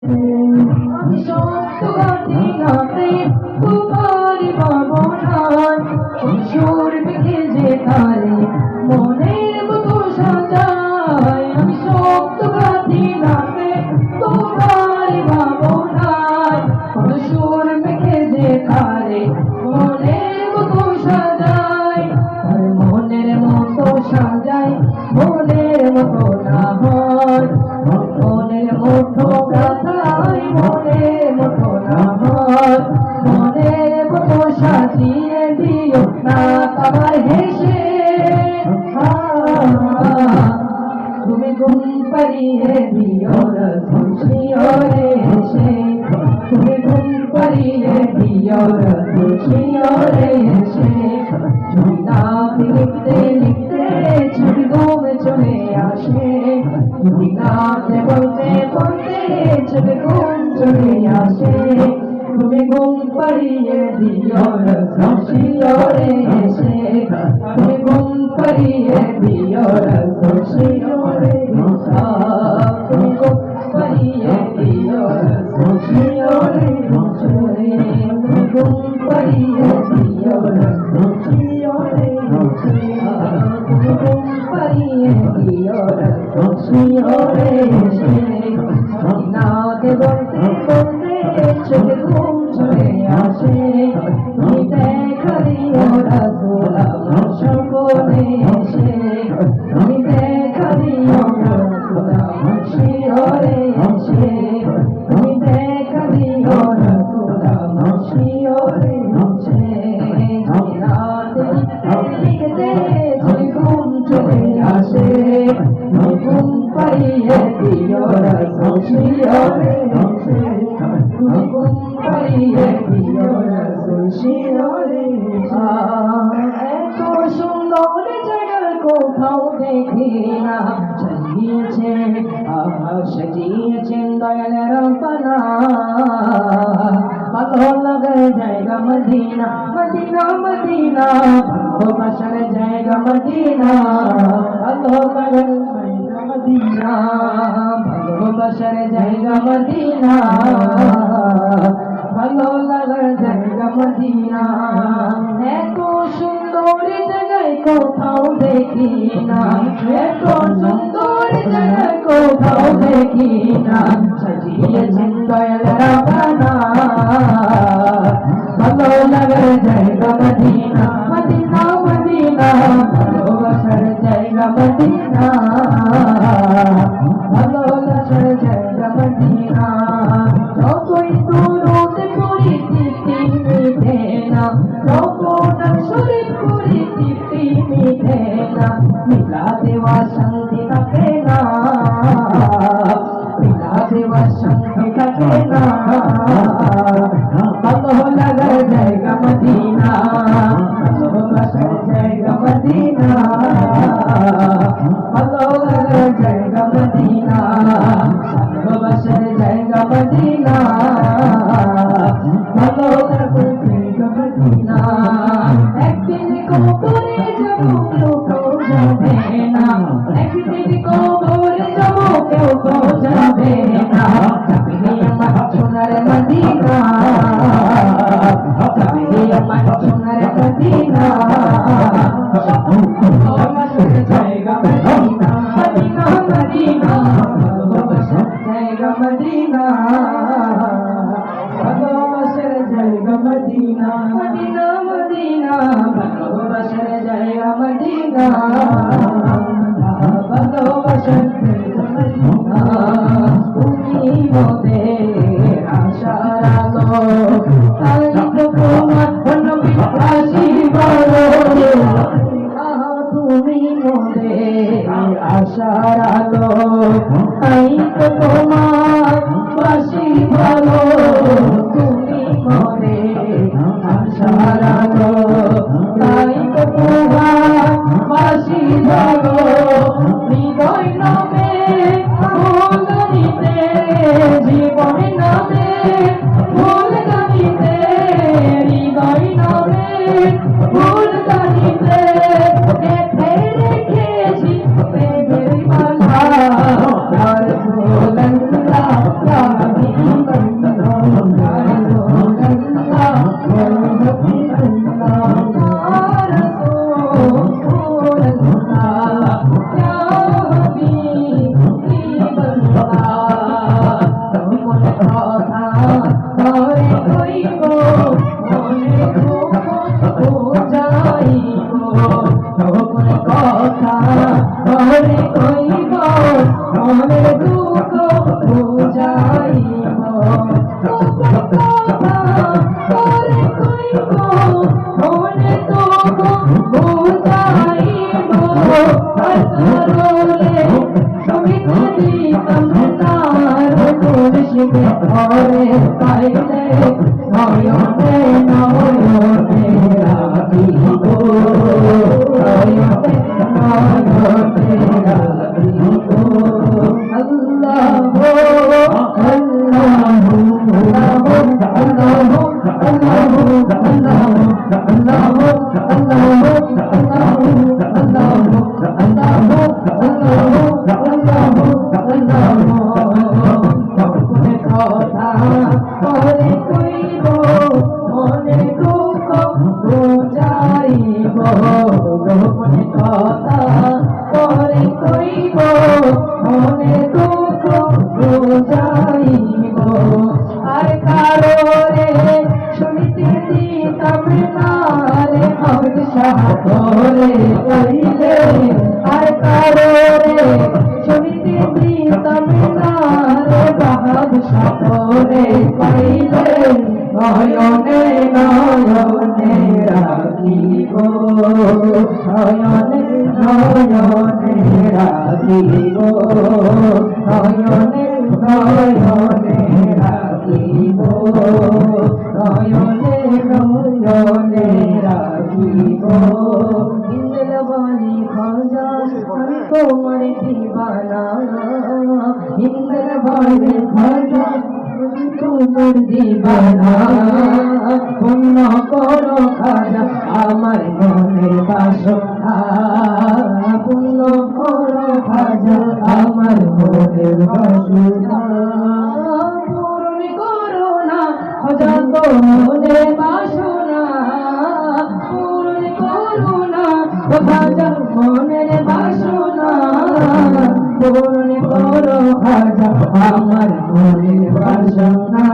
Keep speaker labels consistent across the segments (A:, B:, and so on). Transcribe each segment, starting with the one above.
A: আমি সত্যবাদী নাতে তোমার ভাবনায় সুর থেকে যে তারে মনের মতো সাজায়। আমি সত্যবাদী নাতে তোমার ভাবনায় সুর থেকে যে তারে মনের মতো সাজায়। আর মনের মতো সাজায় মনের মতো না হয়, মনের মতো গাথায় মনের মতো না হয়। মনের মতো সাজিয়ে দিও না তার হেসে, তুমি ঘুম পাড়িয়ে দিও রসুল শিওরে হেসে, তুমি ঘুম পাড়িয়ে দিও রসুল শিওরে হেসে। ছবি নাতে লিখতে লিখতে ছবি ঘুম চলে আসে, ছবি নাতে বলতে বলতে ছবি ঘুম চলে আসে। তুমি ঘুম পাড়িয়ে দিও রসুল শিওরে হেসে, তুমি ঘুম পাড়িয়ে দিও রসুল শিওরে হেসে। তুমি ঘুম পাড়িয়ে দিও রসুল শিওরে হেসে, তুমি ঘুম পাড়িয়ে দিও রসুল শিওরে হেসে। তুমি ঘুম পাড়িয়ে দিও রসুল শিওরে হেসে। নাতে বলতে বলতে চোখে ঘুম চলে আসে, তুমি দেখা দিও রসুল আমার স্বপ্নে এসে, তুমি দেখা দিও রসুল আমার শিয়রে এসে, তুমি দেখা দিও রসুল আমার শিয়রে এসে। রাতে লিখতে লিখতে ঘুম চলে আসে, তুমি ঘুম পাড়িয়ে দিও রসুল শিয়রে এসে, তুমি ঘুম পাড়িয়ে দিও রসুল শিয়রে এসে। এত সুন্দর জায়গা কোথাও দেখি না, সাজিয়েছেন সাজিয়েছেন দয়াল রব্বানা। ভালো লাগার জায়গা মদিনা, মদিনা মদিনা, ভালোবাসার জায়গা মদিনা। ভালো লাগার জায়গা মদিনা, ভালোবাসার জায়গা মদিনা, ভালো লাগার জায়গা মদিনা। এত সুন্দর জায়গায় কোথাও দেখি না, এত সুন্দর জায়গায় কোথাও দেখি না, সাজিয়েছেন দয়াল রব্বানা। ভালো লাগার জায়গা মদিনা, মদিনা মদিনা, ভালোবাসার জায়গা মদিনা, ভালোবাসার জায়গা মদিনা। যতই দুরূদ পড়ি তৃপ্তি মিটে না, যত শরীর পড়ি তৃপ্তি মিটে না, মিলা দেওয়া শান্তি থাকে না, মিলা দেওয়া শান্তি থাকে না। ভালো লাগার জায়গা মদিনা, ভালোবাসার জায়গা মদিনা, ভালো লাগার জায়গা মদিনা, ভালোবাসার জায়গা মদিনা, ভালো লাগার জায়গা মদিনা। একদিন কবরে যাব কেউ তো যাবে না, একদিন কবরে যাব কেউ তো যাবে না, যাবে আমার সোনার মদিনা, যাবে আমার সোনার মদিনা। ভালোবাসার জায়গা মদিনা, মদিনা মদিনা, ভালোবাসার জায়গা মদিনা, ভালোবাসার জায়গা মদিনা, মদিনা মদিনা, ভালোবাসার জায়গা মদিনা, ভালোবাসার জায়গা মদিনা। তুমি মোদের আশার আলো, তাই তো তোমার নবী আশীর্বাদ। তুমি মোদের আশার আলো, তাই তো তোমার বাসি ভালো। তুমি মোদের আশার আলো, তাই তো তোমার বাসি ভালো। হৃদয় নামে ফুল গানিতে, জীবন নামে ফুল গানিতে, হৃদয় নামে ফুল গানিতে গেঁথে রেখেছি প্রেমের মালা। হইবে ঘরে পাইলে নয়নে নয়নে রাখিব নয়নে নয়নে রাখিব আল্লাহ আর কারো রে শুনিতে দিতাম না রে হক সাহরে কইলে আর কারো রে শুনিতে দিতাম না রে হক সাহরে কইলে নয়নে নয়নে রাখিব নয়নে নয়নে রাখিব নয়নে নয়নে রাখিব নয়নে নয়নে রাখিব ইন্দ্র বলি খাজা আমি তোমার দিবানা ইন্দ্র বলি খাজা তোমার দিবানা পূর্ণ করো খাজা আমার মনের বাসনা পূর্ণ করো খাজা আমার মনের বাসনা পূরণ করো না খাজা তো মনের বাসনা পূরণ করো না খাজা মনের বাসনা পূরণ করো খাজা আমার মনের বাসনা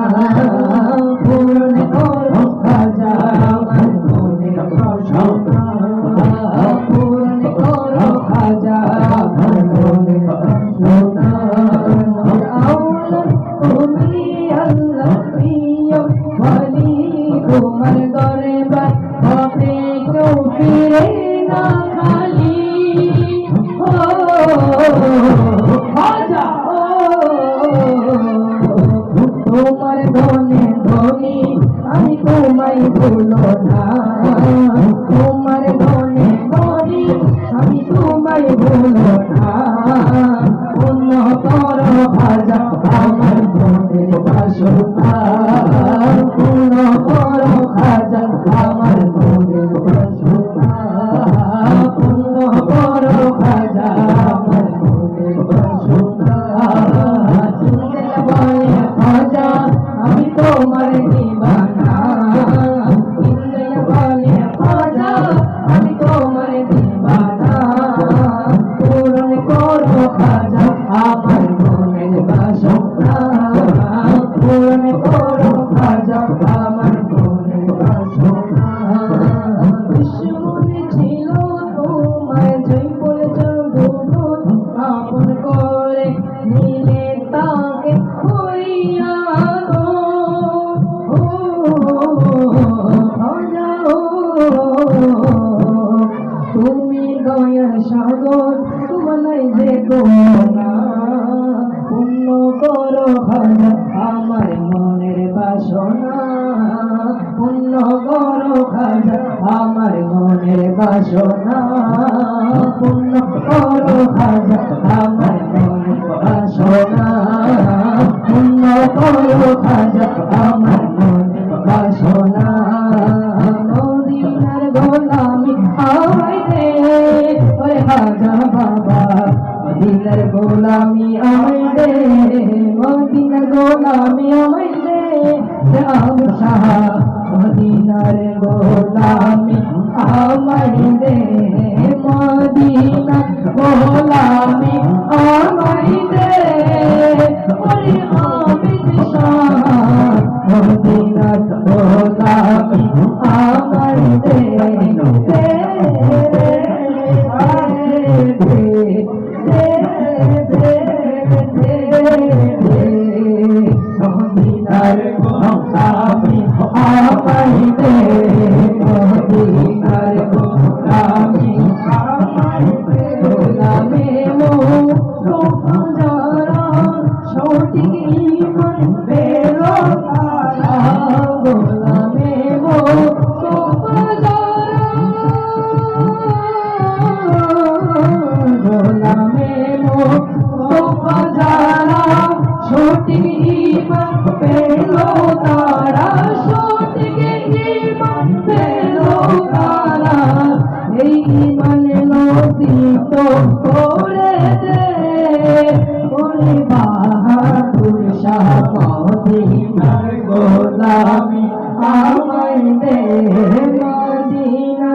A: পূরণ করো খাজা আমার মনের বাসনা পূরণ করো খাজা আমার মনের বাসনা আল্লাহ তুমি আল্লাহ প্রিয় বলি তোমার দরবার হবে কেউ ফিরে না খালি তোমার ধনে ধনী আমি তোমায় ভুলো না তোমার ধনে ধনী আমি তোমায় ভুলো না পূর্ণ করো খাজা আমার মনের বাসনা পূর্ণ করো খাজা আমার মনের বাসনা পূর্ণ করো খাজা আমার মনের বাসনা খাজা আমি তোমার দিবানা ইন্দ্র বলে খাজা আমি তোমার দিবানা পূরণ করো খাজা আমার মনের বাসনা পূরণ করো খাজা আমার মনের বাসনা দুশ্মন ছিল তোমার জয়পুর জগৎ আপন করে নিলে তাকে হইয়া তুমি দয়ার সাগর তোমায় যে গোনা পূর্ণ করো খাজা আমার মনের বাসনা পূর্ণ করো খাজা আমার মনের বাসনা পূর্ণ করো খাজা আমার মনের বাসনা পূর্ণ করো খাজা আমার মনের বাসনা মদিনার গোলামি আমায় দে ওরে খাজা বাবা মদিনার গোলামি আমায় দে মদিনার গোলামি আমায় দে রাম শাহ মদিনার গোলামি আমায় দে মদিনার গোলামি আমায় দে ওরে আমিদ শাহ মদিনার গোলামি আমায় দে মদিনার গোলামি আমায় দে মদিনার গোলামি পেল তারা সঠিক ঈমান পেল তারা এই ঈমান নসিব করে দে ওরে বাহাদুর শাহ মদিনার গোলামি আমায় দে মদিনা